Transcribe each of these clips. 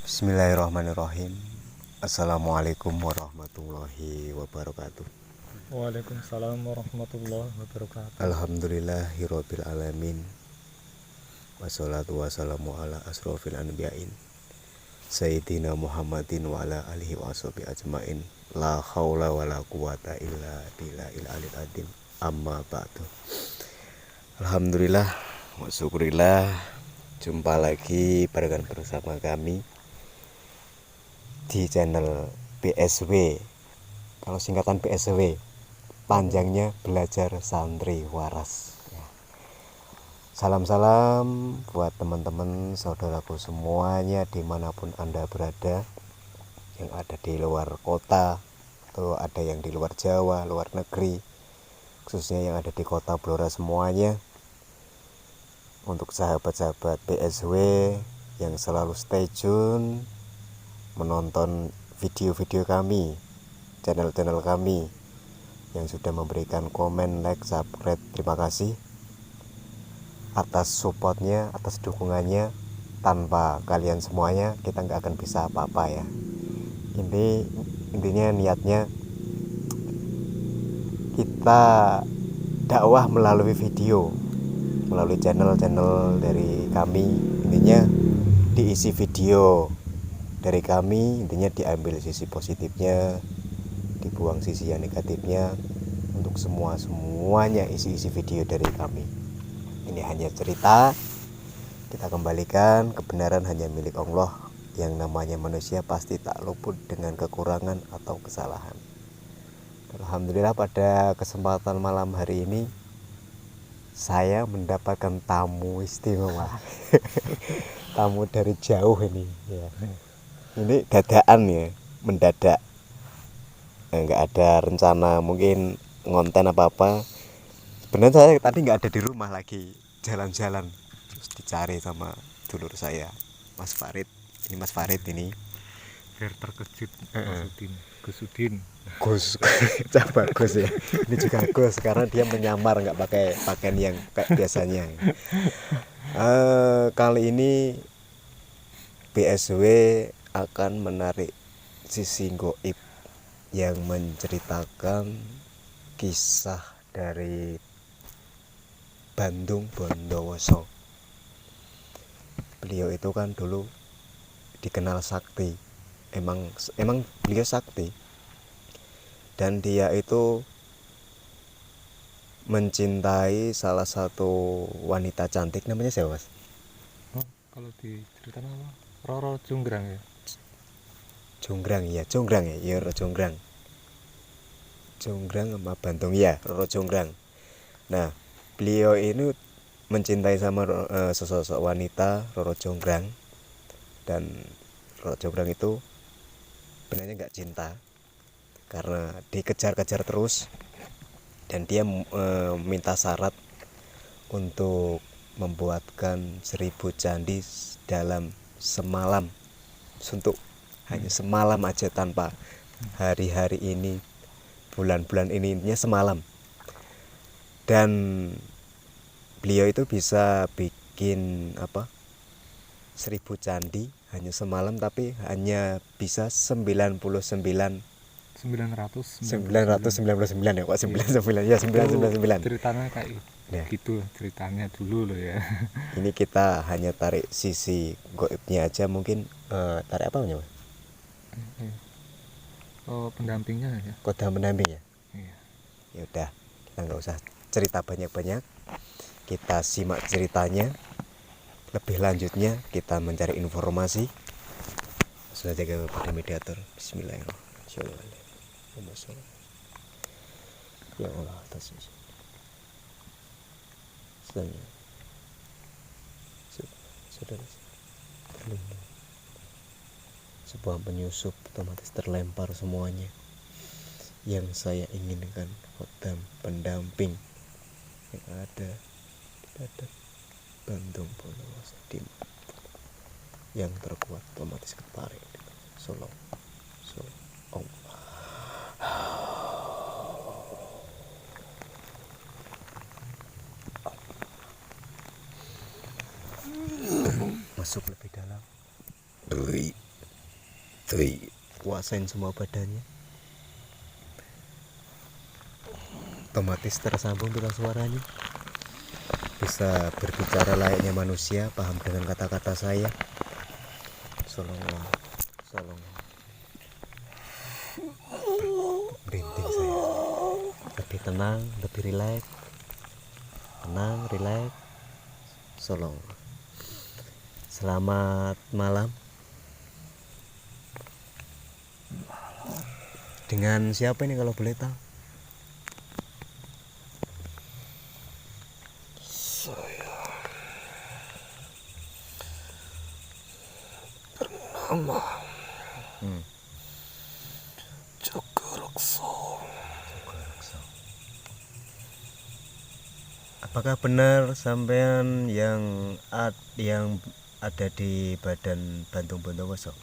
Bismillahirrahmanirrahim. Assalamualaikum warahmatullahi wabarakatuh. Waalaikumsalam warahmatullahi wabarakatuh. Alhamdulillahirabbil alamin. Wassalatu wassalamu ala asrofil anbiya'in Sayyidina Muhammadin wa ala alihi wa sahbihi ajmain. La haula wa la quwata illa billahil alil azim. Amma ba'du. Alhamdulillah wa syukurillah, jumpa lagi barengan bersama kami di channel BSW. Kalau singkatan BSW, panjangnya Belajar Santri Waras. Salam-salam buat teman-teman saudaraku semuanya dimanapun Anda berada, yang ada di luar kota atau ada yang di luar Jawa, luar negeri, khususnya yang ada di kota Blora semuanya. Untuk sahabat-sahabat BSW yang selalu stay tune menonton video-video kami, channel-channel kami, yang sudah memberikan komen, like, subscribe, terima kasih atas supportnya, atas dukungannya. Tanpa kalian semuanya kita nggak akan bisa apa-apa ya. Intinya niatnya kita dakwah melalui video, melalui channel-channel dari kami. Intinya diisi video dari kami, intinya diambil sisi positifnya, dibuang sisi yang negatifnya. Untuk semuanya isi video dari kami. Ini hanya cerita, kita kembalikan. Kebenaran hanya milik Allah. Yang namanya manusia pasti tak luput dengan kekurangan atau kesalahan. Alhamdulillah pada kesempatan malam hari ini saya mendapatkan tamu istimewa. Tamu dari jauh ini ya. Ini dadakan ya, mendadak. Nggak ada rencana mungkin ngonten apa-apa. Sebenarnya saya tadi nggak ada di rumah, lagi jalan-jalan, terus dicari sama dulur saya, Mas Farid. Ini Mas Farid ini. Biar terkejut, Gusudin. Gus, coba Gus ya. Ini juga Gus karena dia menyamar, nggak pakai pakaian yang kayak biasanya. Kali ini BSW akan menarik sisi goib yang menceritakan kisah dari Bandung Bondowoso. Beliau itu kan dulu dikenal sakti. Emang beliau sakti. Dan dia itu mencintai salah satu wanita cantik, namanya siapa, Mas? Oh, kalau diceritakan apa? Roro Jonggrang ya. Jonggrang ya, Roro Jonggrang. Jonggrang sama Bandung ya, Roro Jonggrang. Nah, beliau ini mencintai sama sesosok wanita, Roro Jonggrang. Dan Roro Jonggrang itu sebenarnya nggak cinta karena dikejar-kejar terus. Dan dia minta syarat untuk membuatkan 1000 candi dalam semalam. Untuk hanya semalam aja, tanpa hari-hari ini, bulan-bulan ini, intinya semalam. Dan beliau itu bisa bikin 1000 candi hanya semalam, tapi hanya bisa 99 999 ya, kok 99 ya, 999. Ceritanya kayak Ya. gitu ceritanya dulu loh ya. Ini kita hanya tarik sisi goibnya aja, mungkin tarik apa namanya? Oh, pendampingnya ya. Kodam pendamping ya. Iya. Ya udah, kita nggak usah cerita banyak-banyak. Kita simak ceritanya. Lebih lanjutnya kita mencari informasi. Sudah jaga pada mediator. Bismillahirrahmanirrahim. Ya Allah, atas sedangnya saudara terlindung. Sebuah penyusup otomatis terlempar semuanya. Yang saya inginkan kodam pendamping yang ada di badan Bandung Bondowoso, yang terkuat otomatis ketarik. Solo Allah. Masuk lebih dalam. kuasain semua badannya, otomatis tersambung tulang suaranya, bisa berbicara layaknya manusia, paham dengan kata-kata saya. Solonglah, merinding saya, lebih tenang, lebih rileks, solong. Selamat malam. Dengan siapa ini kalau boleh tahu? Saya bernama Joko Rekso. Apakah benar sampean yang ada di Badan Bantung Bondowoso?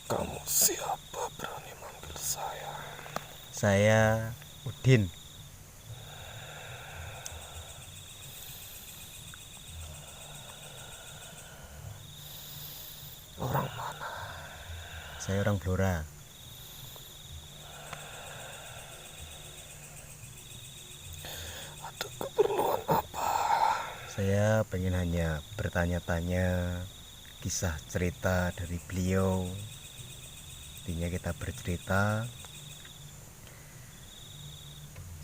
Kamu siapa berani manggil saya? Saya Udin. Orang mana? Saya orang Blora. Ada keperluan apa? Saya pengen hanya bertanya-tanya kisah cerita dari beliau. Intinya kita bercerita.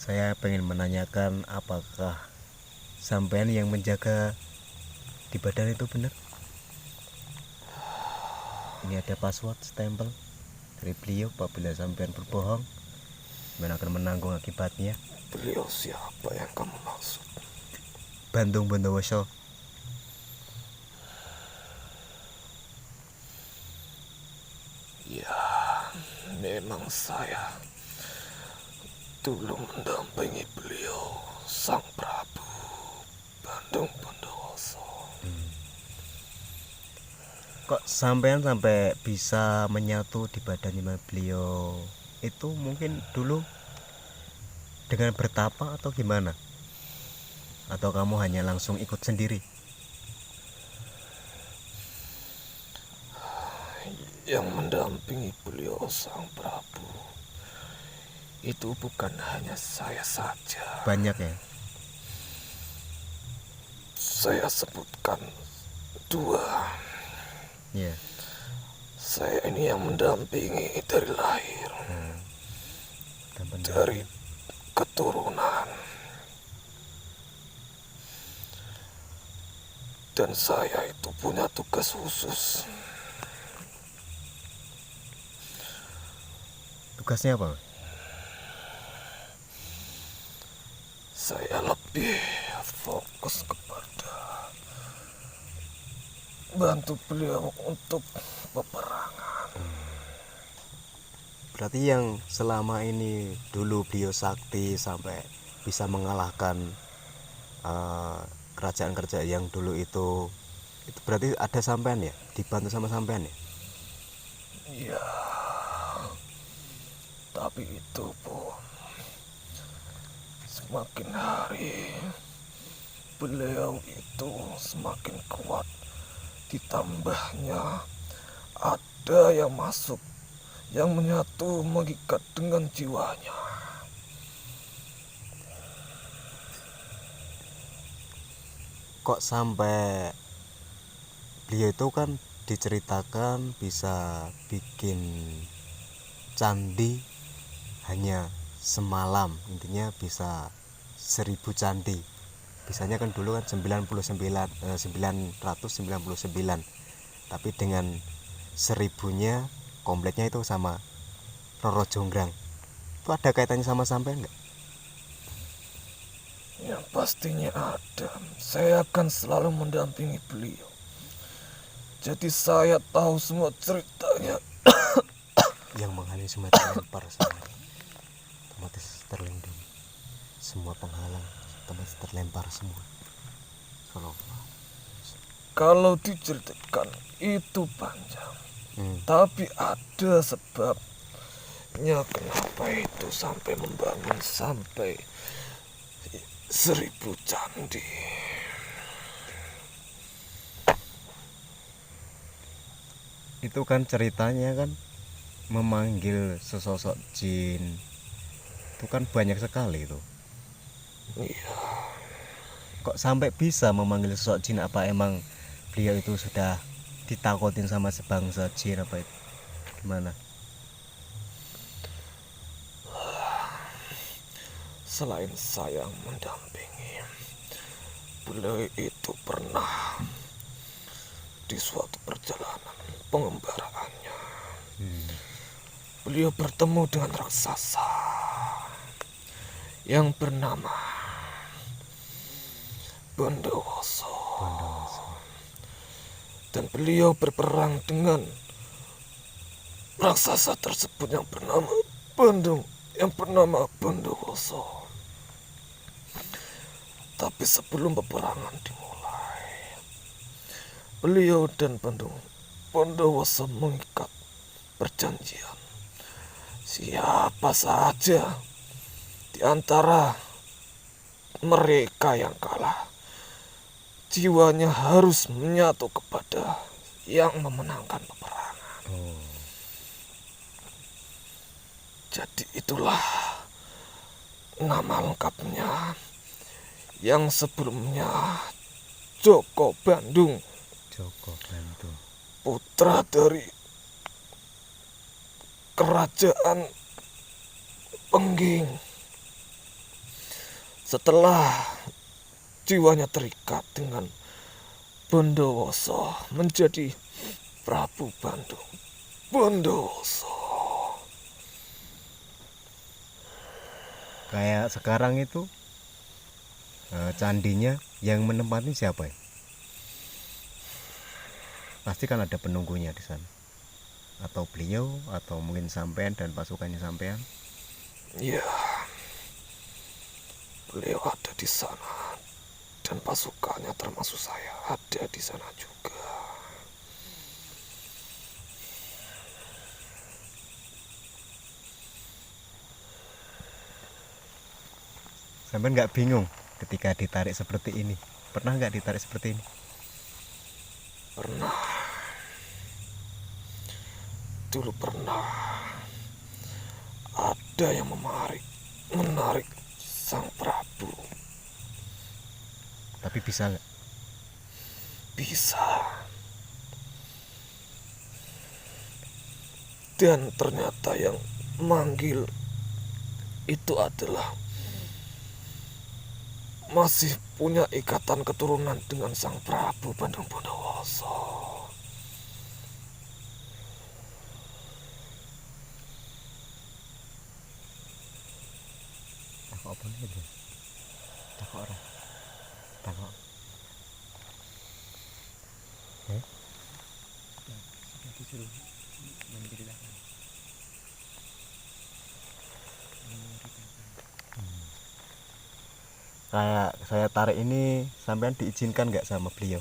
Saya pengen menanyakan apakah sampean yang menjaga di badan itu benar? Ini ada password stempel dari beliau. Apabila sampean berbohong, sampean akan menanggung akibatnya. Beliau siapa yang kamu maksud? Bantung Bondowoso. Ya, memang saya dulu mendampingi beliau, Sang Prabu Bantung Bondowoso. Kok sampean sampai bisa menyatu di badannya beliau? Itu mungkin dulu dengan bertapa atau gimana? Atau kamu hanya langsung ikut sendiri? Yang mendampingi beliau Sang Prabu itu bukan hanya saya saja. Banyak ya? Saya sebutkan dua. Iya. Saya ini yang mendampingi dari lahir, dari keturunan. Dan saya itu punya tugas khusus. Tugasnya apa? Saya lebih fokus kepada bantu beliau untuk peperangan. Berarti yang selama ini dulu beliau sakti sampai bisa mengalahkan kerajaan-kerajaan yang dulu itu berarti ada sampean ya? Dibantu sama sampean ya? Iya. Tapi itu pun semakin hari beliau itu semakin kuat. Ditambahnya ada yang masuk yang menyatu mengikat dengan jiwanya. Kok sampai beliau itu kan diceritakan bisa bikin candi hanya semalam, intinya bisa 1000 candi. Bisanya kan dulu kan 999, tapi dengan 1000-nya kompletnya itu sama Roro Jonggrang. Itu ada kaitannya sama sampean enggak? Yang pastinya ada. Saya akan selalu mendampingi beliau. Jadi saya tahu semua ceritanya. Yang menghalangi semua terlempar sana, otomatis terlindungi. Semua penghalang otomatis terlempar semua. Kalau diceritakan itu panjang, tapi ada sebabnya kenapa itu sampai membangun sampai 1000 candi. Itu kan ceritanya kan memanggil sesosok jin. Itu kan banyak sekali itu. Iya, Kok sampai bisa memanggil sosok jin? Apa emang beliau itu sudah ditakutin sama sebangsa jin apa itu? Gimana? selain saya mendampingi, beliau itu pernah di suatu perjalanan pengembaraannya. Beliau bertemu dengan raksasa yang bernama Bondowoso. Dan beliau berperang dengan raksasa tersebut yang bernama Bondowoso. Tapi sebelum peperangan dimulai, beliau dan Bondowoso mengikat perjanjian. Siapa saja di antara mereka yang kalah, jiwanya harus menyatu kepada yang memenangkan peperangan. Jadi itulah nama lengkapnya yang sebelumnya Joko Bandung, Joko Bandung. putra dari Kerajaan Pengging. Setelah jiwanya terikat dengan Bondowoso menjadi Prabu Bandung Bondowoso. Kayak sekarang itu candinya yang menempati siapa ya? Pasti kan ada penunggunya di sana. Atau beliau, atau mungkin sampean dan pasukannya sampean. Ya, beliau ada di sana dan pasukannya termasuk saya ada di sana juga. Sampean nggak bingung ketika ditarik seperti ini? Pernah nggak ditarik seperti ini? Pernah. Dulu pernah ada yang menarik sang Prabu. Tapi bisa nggak? Bisa. Dan ternyata yang manggil itu adalah masih punya ikatan keturunan dengan sang Prabu Bandung Bondowoso. Takut apa nih bro? Takut orang? Takut? Kayak saya tarik ini, sampean diizinkan nggak sama beliau?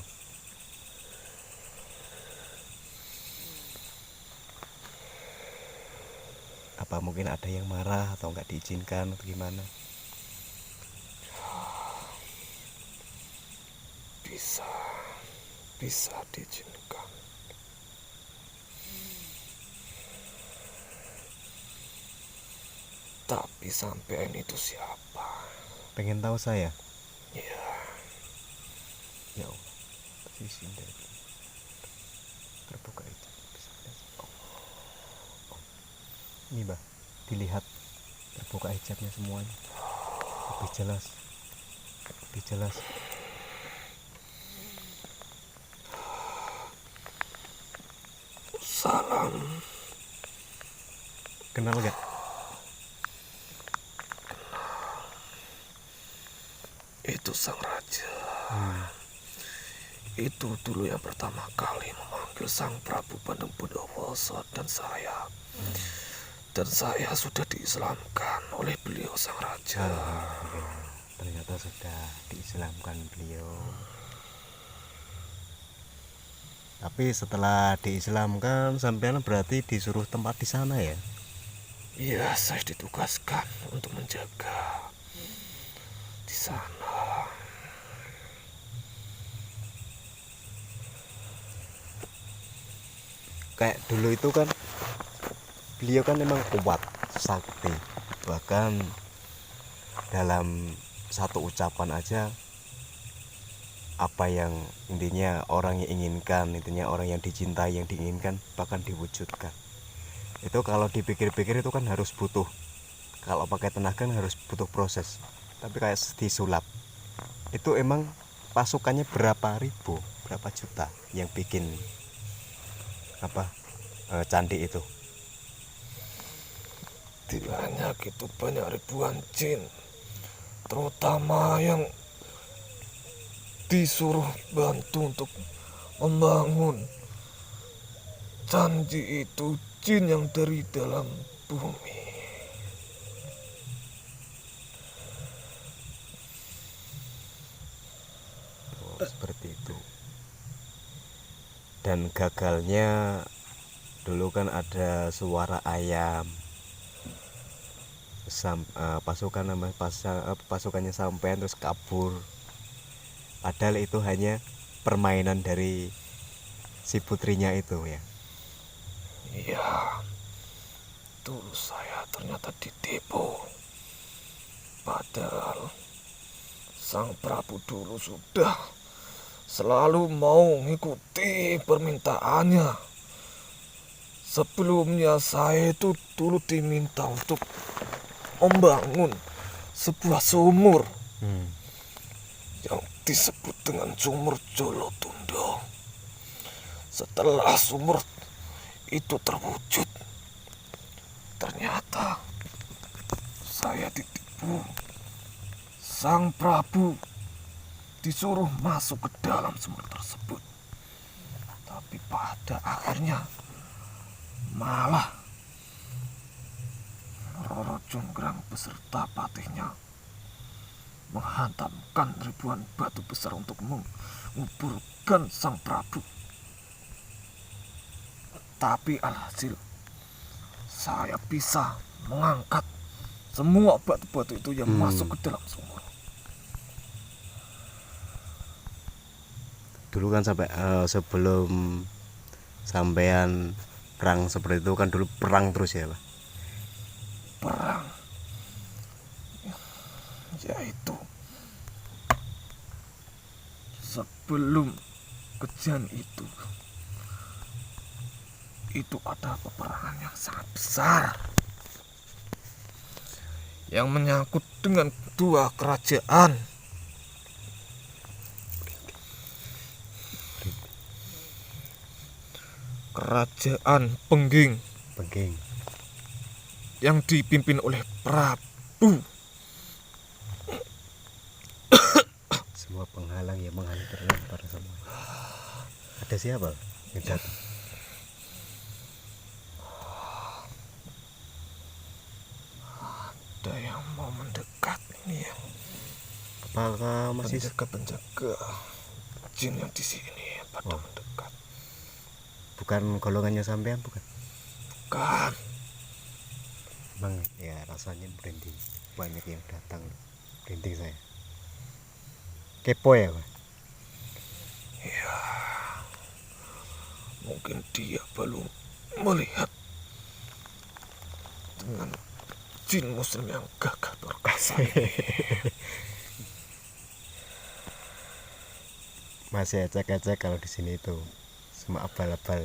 Apa mungkin ada yang marah atau nggak diizinkan atau gimana? Bisa diizinkan. Tapi sampean itu siapa? Pengen tahu saya? Ya, Ya Allah, sisi dari terbuka itu. Ini bah, dilihat terbuka hijabnya semuanya. Lebih jelas. Lebih jelas. salam. Kenal gak? Itu sang raja. Itu dulu yang pertama kali memanggil sang Prabu Bandung Bondowoso dan saya. Dan saya sudah diislamkan oleh beliau sang raja. Ternyata sudah diislamkan beliau. Tapi setelah diislamkan, sampean berarti disuruh tempat di sana ya? Iya, saya ditugaskan untuk menjaga di sana. kayak dulu itu kan beliau kan memang kuat, sakti, bahkan dalam satu ucapan aja apa yang intinya orang yang inginkan, intinya orang yang dicintai, yang diinginkan bahkan diwujudkan. Itu kalau dipikir-pikir itu kan harus butuh, kalau pakai tenaga kan harus butuh proses. Tapi kayak disulap itu emang pasukannya berapa ribu, berapa juta yang bikin candi itu. Tidak hanya gitu, banyak ribuan jin, terutama yang disuruh bantu untuk membangun candi itu, jin yang dari dalam bumi. Seperti itu. Dan gagalnya dulu kan ada suara ayam, pasukannya sampai terus kabur, padahal itu hanya permainan dari si putrinya itu ya. Iya, dulu saya ternyata ditipu. Padahal Sang Prabu dulu sudah selalu mau mengikuti permintaannya. Sebelumnya saya itu dulu diminta untuk membangun sebuah sumur yang disebut dengan sumur Jolotundo. Setelah sumur itu terwujud, ternyata saya ditipu. Sang Prabu disuruh masuk ke dalam sumur tersebut, tapi pada akhirnya malah Roro Jonggrang beserta patihnya menghantamkan ribuan batu besar untuk menguburkan Sang Prabu. Tapi alhasil saya bisa mengangkat semua batu-batu itu yang masuk ke dalam sumur. Dulu kan sampai sebelum sampean perang seperti itu kan dulu perang terus ya Pak? Perang, yaitu sebelum kejadian itu ada peperangan yang sangat besar yang menyangkut dengan dua kerajaan. Kerajaan Pengging yang dipimpin oleh Prabu. Semua penghalang yang menghalang terlempar semua. Ada siapa yang datang? Ada yang mau mendekat ini ya. Apakah masih Penjaga jin yang di sini pada mendekat. bukan golongannya sampean? Bukan. Bang, ya rasanya merinding, banyak yang datang, merinding saya. Kepo ya Pak? Ya, mungkin dia belum melihat dengan jin muslim yang gagah perkasa ini. Masih ecek-ecek kalau di sini itu semua abal-abal.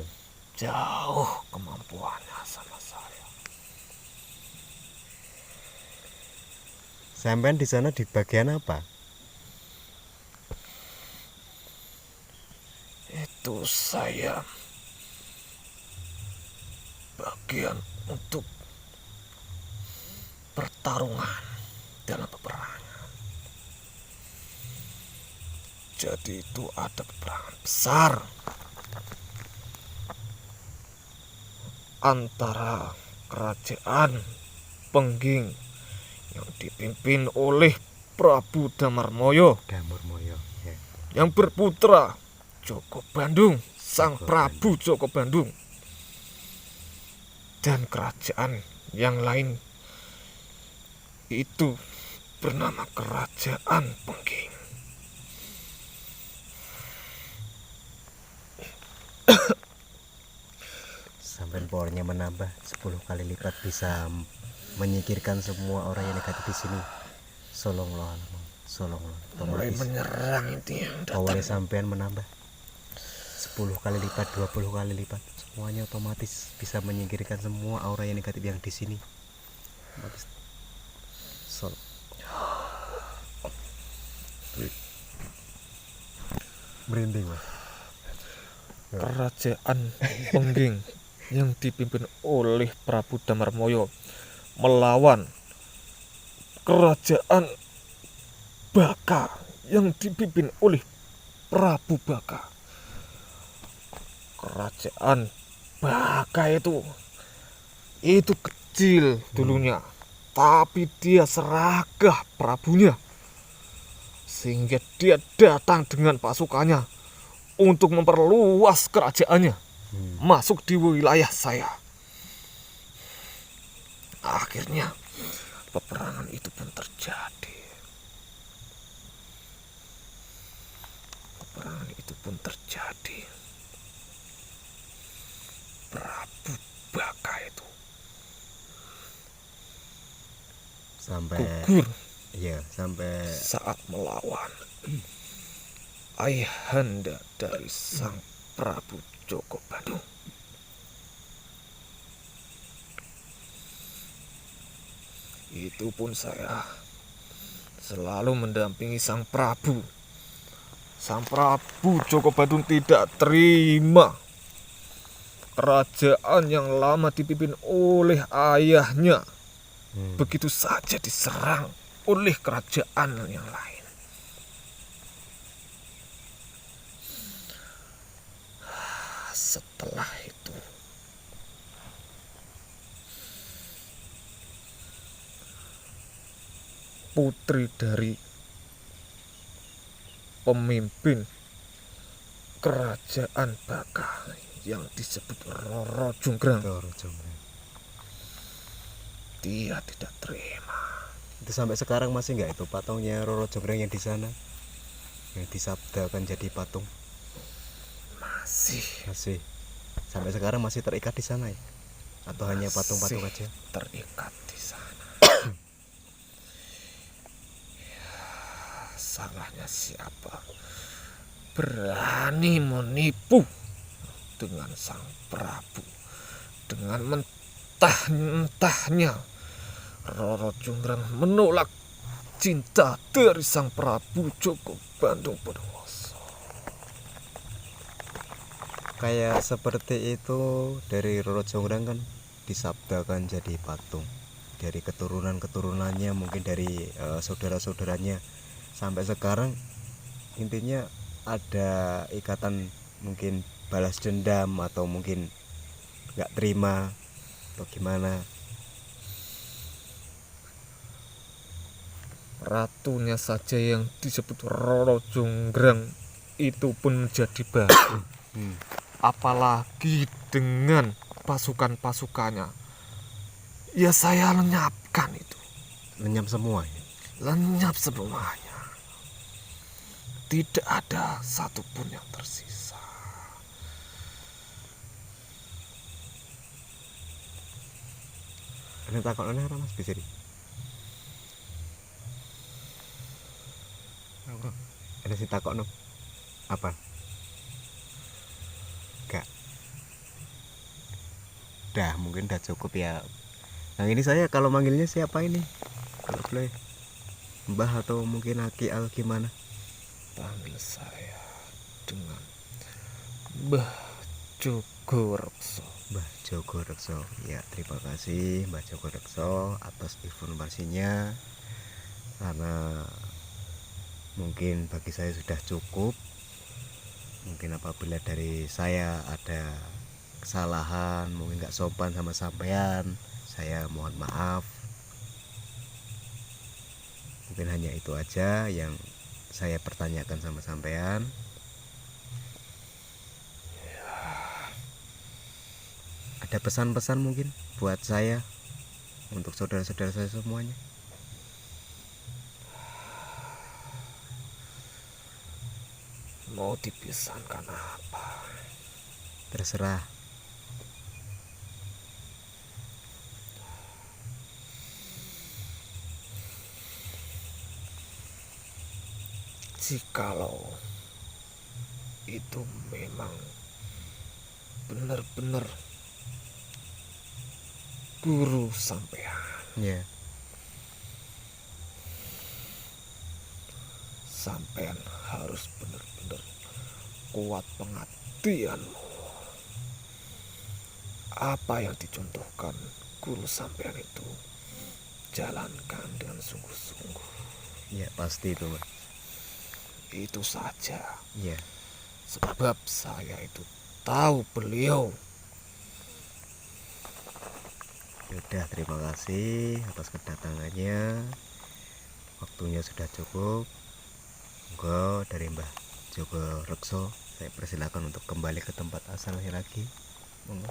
Jauh kemampuannya sama saya. Sampean di sana di bagian apa? Itu saya bagian untuk pertarungan dalam peperangan. Jadi itu ada peperangan besar antara kerajaan Pengging yang dipimpin oleh Prabu Damarmoyo Ya. yang berputra Joko Bandung, Sang Prabu Joko Bandung, dan kerajaan yang lain itu bernama Kerajaan Pengging. powernya menambah 10 kali lipat, bisa menyingkirkan semua orang yang negatif di sini. Solonglah, Mulai otomatis menyerang itu yang powernya datang. sampean menambah 10 kali lipat, 20 kali lipat, semuanya otomatis bisa menyingkirkan semua aura yang negatif yang di sini. Otomatis merinding, Mas. Kerajaan Pengging yang dipimpin oleh Prabu Damarmoyo melawan kerajaan Baka yang dipimpin oleh Prabu Baka. Kerajaan Baka itu kecil dulunya, tapi dia seragah Prabunya, sehingga dia datang dengan pasukannya untuk memperluas kerajaannya masuk di wilayah saya. Akhirnya peperangan itu pun terjadi. Prabu Baka itu sampai gugur sampai saat melawan ayahanda dari sang Prabu Joko Bandung. Itu pun saya selalu mendampingi sang Prabu. Sang Prabu Joko Bandung tidak terima kerajaan yang lama dipimpin oleh ayahnya begitu saja diserang oleh kerajaan yang lain. Setelah itu putri dari pemimpin kerajaan Baka yang disebut Roro Jonggrang, dia tidak terima. itu sampai sekarang masih nggak itu patungnya Roro Jonggrang yang di sana, yang disabdakan jadi patung? Masih Sampai sekarang masih terikat di sana ya? Atau hanya patung-patung aja? Terikat di sana. Salahnya siapa berani menipu dengan sang Prabu, dengan mentah-mentahnya Roro Jonggrang menolak cinta dari sang Prabu Joko Bandung Bondowoso. Kayak seperti itu dari Roro Jonggrang kan disabdakan jadi patung, dari keturunan-keturunannya, mungkin dari saudara-saudaranya. Sampai sekarang intinya ada ikatan, mungkin balas dendam atau mungkin nggak terima atau gimana. Ratunya saja yang disebut Roro Jonggrang itu pun menjadi batu. Apalagi dengan pasukan-pasukannya. Ya saya lenyapkan itu. Lenyap semua ya? Lenyap semuanya. Tidak ada satupun yang tersisa. Ini takutnya apa Mas bisa di? Ada si takut no? Apa? Gak. Dah mungkin udah cukup ya. Nah ini saya kalau manggilnya siapa ini? Kalau boleh Mbah atau mungkin Aki Al gimana? Panggil saya dengan Mbah Jogorekso. Mbah Jogorekso. Ya terima kasih Mbah Jogorekso atas informasinya. Karena mungkin bagi saya sudah cukup. Mungkin apabila dari saya ada kesalahan, mungkin gak sopan sama sampean, saya mohon maaf. Mungkin hanya itu aja yang saya pertanyakan sama sampean. Ada pesan-pesan mungkin buat saya, untuk saudara-saudara saya semuanya? Mau dipesankan apa? Terserah. jikalau itu memang benar-benar guru sampean, Ya. sampean harus benar-benar kuat pengabdianmu. Apa yang dicontohkan guru sampean itu jalankan dengan sungguh-sungguh. Ya pasti itu, Mas. Itu saja. Ya. Sebab saya itu tahu beliau. Yaudah, terima kasih atas kedatangannya. Waktunya sudah cukup. Monggo dari Mbah Joko Rekso, saya persilakan untuk kembali ke tempat asalnya lagi. Monggo.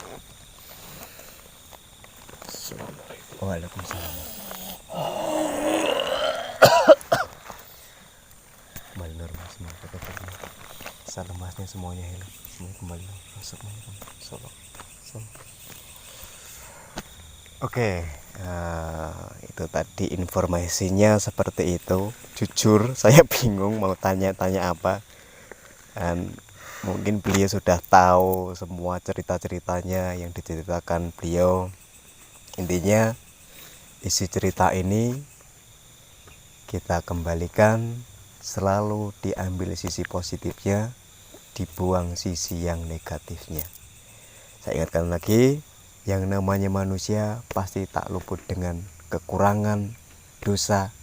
Assalamualaikum. Waalaikumsalam. Kembali normal semua, salam masnya semuanya hilang, semuanya kembali masuk. Oke, itu tadi informasinya seperti itu. Jujur saya bingung mau tanya-tanya apa, dan mungkin beliau sudah tahu semua cerita-ceritanya yang diceritakan beliau. Intinya isi cerita ini kita kembalikan, selalu diambil sisi positifnya, dibuang sisi yang negatifnya. Saya ingatkan lagi, yang namanya manusia pasti tak luput dengan kekurangan, dosa.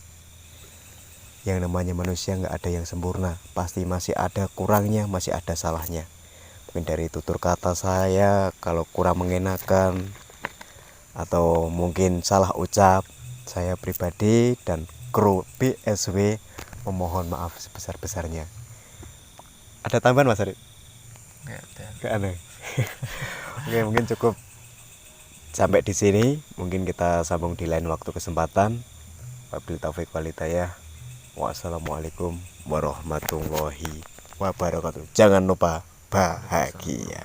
Yang namanya manusia nggak ada yang sempurna, pasti masih ada kurangnya, masih ada salahnya. Mungkin dari tutur kata saya kalau kurang mengenakan atau mungkin salah ucap, saya pribadi dan kru BSW memohon maaf sebesar-besarnya. Ada tambahan, Mas Arif? Nggak ada. Oke, mungkin cukup sampai di sini. Mungkin kita sambung di lain waktu kesempatan. Wabillahi taufiq wal hidayah. Wassalamualaikum warahmatullahi wabarakatuh. Jangan lupa bahagia.